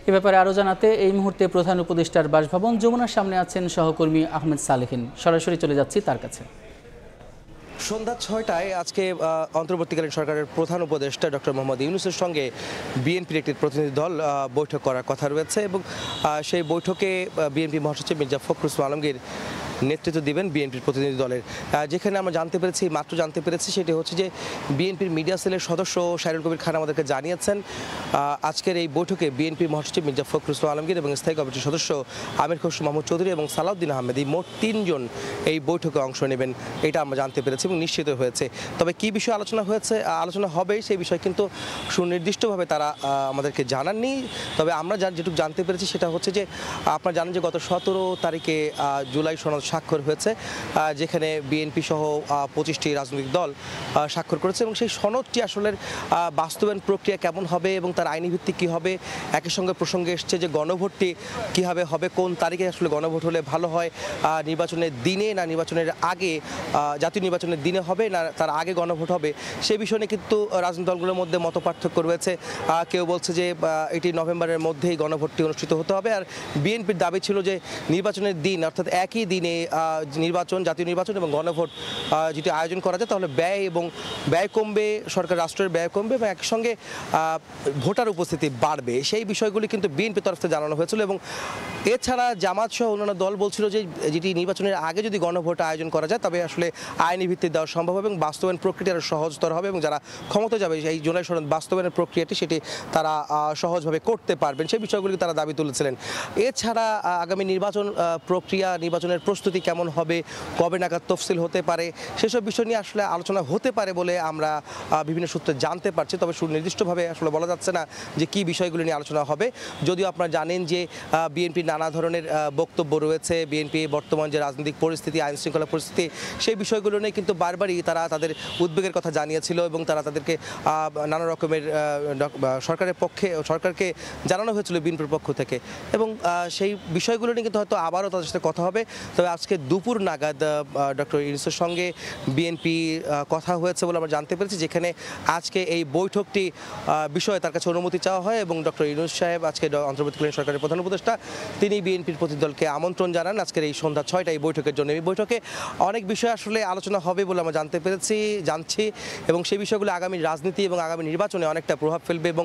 এ ব্যাপারে আরও জানাতে এই মুহূর্তে প্রধান উপদেষ্টার বাসভবন যমুনার সামনে আছেন সহকর্মী আহমেদ সালেহিন। সরাসরি চলে যাচ্ছি তার কাছে। সন্ধ্যা ৬টায় আজকে অন্তর্বর্তীকালীন সরকারের প্রধান উপদেষ্টা ডক্টর মোহাম্মদ ইউনূসের সঙ্গে বিএনপির একটি প্রতিনিধি দল বৈঠক করার কথা রয়েছে এবং সেই বৈঠকে বিএনপি মহাসচিব মির্জা ফখরুল ইসলাম আলমগীর নেতৃত্ব দিবেন বিএনপির প্রতিনিধি দলের। যেখানে আমরা মাত্র জানতে পেরেছি সেটি হচ্ছে যে বিএনপির মিডিয়া সেলের সদস্য শাহরুল কবির খান আমাদেরকে জানিয়েছেন আজকের এই বৈঠকে বিএনপির মহাসচিব মির্জা ফখরুল ইসলাম আলমগীর এবং স্থায়ী কমিটির সদস্য আমির খসরু মাহমুদ চৌধুরী এবং সালাউদ্দিন আহমেদ এই মোট ৩ জন এই বৈঠকে অংশ নেবেন, এটা আমরা জানতে পেরেছি এবং নিশ্চিত হয়েছে। তবে কী বিষয়ে আলোচনা হবে সেই বিষয়ে কিন্তু সুনির্দিষ্টভাবে তারা আমাদেরকে জানাননি। তবে আমরা যেটুকু জানতে পেরেছি সেটা হচ্ছে যে আপনারা জানেন যে গত 17 তারিখে জুলাই সনদ স্বাক্ষর হয়েছে, যেখানে বিএনপি সহ 25টি রাজনৈতিক দল স্বাক্ষর করেছে এবং সেই সনদটি আসলে বাস্তবায়ন প্রক্রিয়া কেমন হবে এবং তার আইনি ভিত্তি কী হবে, একই সঙ্গে প্রসঙ্গে এসছে যে গণভোটটি কীভাবে হবে, কোন তারিখে আসলে গণভোট হলে ভালো হয়, নির্বাচনের দিনে না নির্বাচনের আগে, জাতীয় নির্বাচনের দিনে হবে না তার আগে গণভোট হবে, সেই বিষয়ে নিয়ে কিন্তু রাজনৈতিক দলগুলোর মধ্যে মত পার্থক্য রয়েছে। কেউ বলছে যে এটি নভেম্বরের মধ্যেই গণভোটটি অনুষ্ঠিত হতে হবে, আর বিএনপির দাবি ছিল যে নির্বাচনের দিন অর্থাৎ একই দিনে জাতীয় নির্বাচন এবং গণভোট যেটি আয়োজন করা যায় তাহলে ব্যয় কমবে, রাষ্ট্রের ব্যয় কমবে এবং একসঙ্গে ভোটার উপস্থিতি বাড়বে। সেই বিষয়গুলি কিন্তু বিএনপির তরফ থেকে জানানো হয়েছিল এবং এছাড়া জামাত সহ অন্যান্য দল বলছিল যে যেটি নির্বাচনের আগে যদি গণভোট আয়োজন করা যায় তবে আসলে আইনি ভিত্তি দেওয়া সম্ভব হবে এবং বাস্তবায়ন প্রক্রিয়া সহজতর হবে এবং যারা ক্ষমতা যাবে এই জুলাই সনদ বাস্তবায়নের প্রক্রিয়াটি সেটি তারা সহজভাবে করতে পারবেন, সেই বিষয়গুলি তারা দাবি তুলেছিলেন। এছাড়া আগামী নির্বাচনের প্রস্তুতি কেমন হবে, কবে নাগাদ তফসিল হতে পারে, সেসব বিষয় নিয়ে আসলে আলোচনা হতে পারে বলে আমরা বিভিন্ন সূত্রে জানতে পারছি। তবে সুনির্দিষ্টভাবে আসলে বলা যাচ্ছে না যে কী বিষয়গুলি নিয়ে আলোচনা হবে। যদিও আপনারা জানেন যে বিএনপির নানা ধরনের বক্তব্য রয়েছে, বিএনপি বর্তমান যে রাজনৈতিক পরিস্থিতি, আইন শৃঙ্খলা পরিস্থিতি, সেই বিষয়গুলো নিয়ে কিন্তু বারবারই তারা তাদের উদ্বেগের কথা জানিয়েছিল এবং তাদেরকে নানা রকমের সরকারকে জানানো হয়েছিল বিএনপির পক্ষ থেকে এবং সেই বিষয়গুলো নিয়ে কিন্তু হয়তো আবারও তাদের সাথে কথা হবে। তবে আজকে দুপুর নাগাদ ডক্টর ইউনূসের সঙ্গে বিএনপি কথা হয়েছে বলে আমরা জানতে পেরেছি, যেখানে আজকে এই বৈঠকটি বিষয়ে তার কাছে অনুমতি চাওয়া হয় এবং ডক্টর ইউনূস সাহেব আজকে অন্তর্বর্তীকালীন সরকারের প্রধান উপদেষ্টা তিনি বিএনপির প্রতিনিধি দলকে আমন্ত্রণ জানান আজকের এই সন্ধ্যা ৬টায় এই বৈঠকের জন্য। এই বৈঠকে অনেক বিষয় আসলে আলোচনা হবে বলে আমরা জানছি এবং সেই বিষয়গুলো আগামী রাজনীতি এবং আগামী নির্বাচনে অনেকটা প্রভাব ফেলবে এবং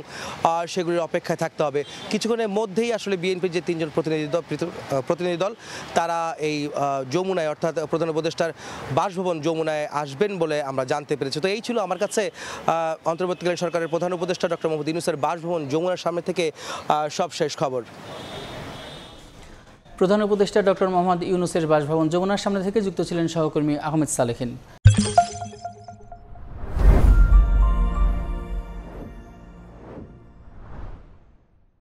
সেগুলির অপেক্ষায় থাকতে হবে। কিছুক্ষণের মধ্যেই আসলে বিএনপির যে 3 জন প্রতিনিধি দল তারা এই যমুনায় অর্থাৎ প্রধান উপদেষ্টার বাসভবন যমুনায় আসবেন বলে আমরা জানতে পেরেছি। তো এই ছিল আমার কাছে অন্তর্বর্তীকালীন সরকারের প্রধান উপদেষ্টা ডক্টর মোহাম্মদ ইউনূসের বাসভবন যমুনার সামনে থেকে সব শেষ খবর। প্রধান উপদেষ্টা ডক্টর মোহাম্মদ ইউনূসের বাসভবন যমুনার সামনে থেকে যুক্ত ছিলেন সহকর্মী আহমেদ সালেহিন।